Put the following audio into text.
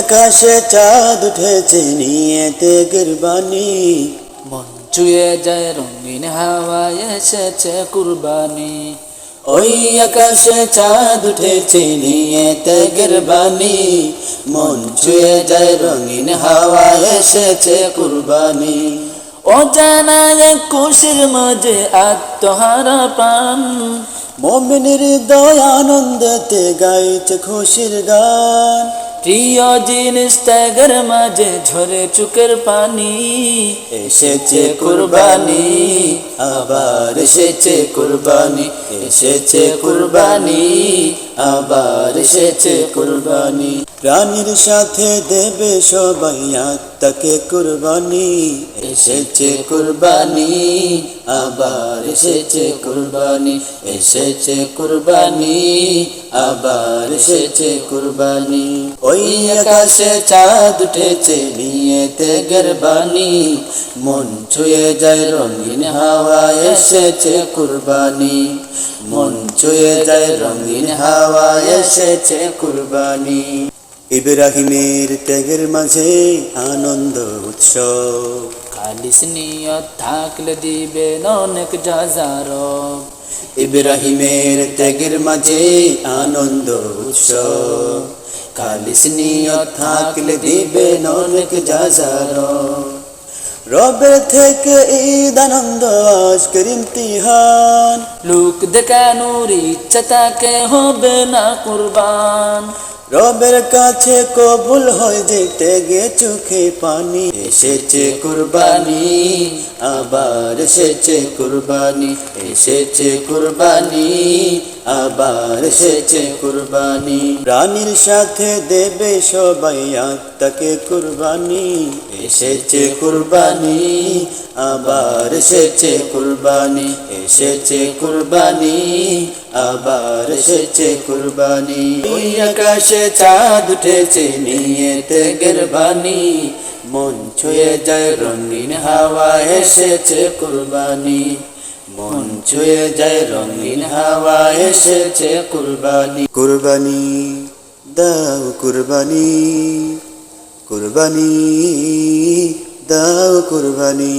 আকাশে চাঁদ উঠেছে নিয়েতে কুরবানি, মন ছুঁয়ে যায় রঙিন হাওয়ায় এসেছে কুরবানি। ওই আকাশে চাঁদ উঠেছে নিয়েতে কুরবানি, মন ছুঁয়ে যায় রঙিন হাওয়া এসেছে কুরবানি। ও জানা এক খুশির মাঝে আত্মহারা প্রাণ, মুমিনের হৃদয় আনন্দেতে গাইছে খুশির গান। প্রিয় জিনিস ত্যাগের মাঝে ঝরে চোখের পানি, এসেছে কুরবানি, আবার এসেছে কুরবানি, এসেছে কুরবানি, আবার এসেছে কুরবানি। প্রাণীর সাথে দেবে সবাই আত্মাকে কুরবানি, এসেছে কুরবানি, আবার এসেছে কুরবানি, এসেছে কুরবানি, আবার এসেছে কুরবানি। ওই আকাশে চাঁদ উঠেছে নিয়েতে কুরবানি, মন ছুঁয়ে যায় রঙিন হাওয়া এসেছে কুরবানি, মন ছুঁয়ে যায় রঙিন হাওয়া এসেছে কুরবানি। ইব্রাহিমের ত্যাগের মাঝে আনন্দ উৎসব, খালিস নিয়ত থাকলে দিবেন অনেক যাজারব। ইব্রাহিমের ত্যাগের মাঝে আনন্দ উৎসব, খালিস নিয়ত থাকলে দিবেন অনেক যাজারব। রবের থেকে ঈদ আনন্দ আজকের ইমতিহান, লোক দেখানোর ইচ্ছা তাকে হবে না কুরবান। রবের কাছে কবুল হয় যেতে গে চোখে পানি, এসেছে কুরবানি, আবার এসেছে কুরবানি, এসেছে কুরবানি, আবার এসেছে কুরবানি। প্রাণীর সাথে দেবে সবাই আত্মাকে কুরবানি, এসেছে কুরবানি, আবার এসেছে কুরবানি, এসেছে কুরবানি, আবার এসেছে কুরবানি। ওই আকাশে চাঁদ উঠেছে নিয়েতে কুরবানি, মন ছুঁয়ে যায় রঙিন হাওয়া এসেছে কুরবানি, মন ছুঁয়ে যায় রঙিন হাওয়া এসেছে কুরবানি। কুরবানি দাও কুরবানি, কুরবানি দাও কুরবানি।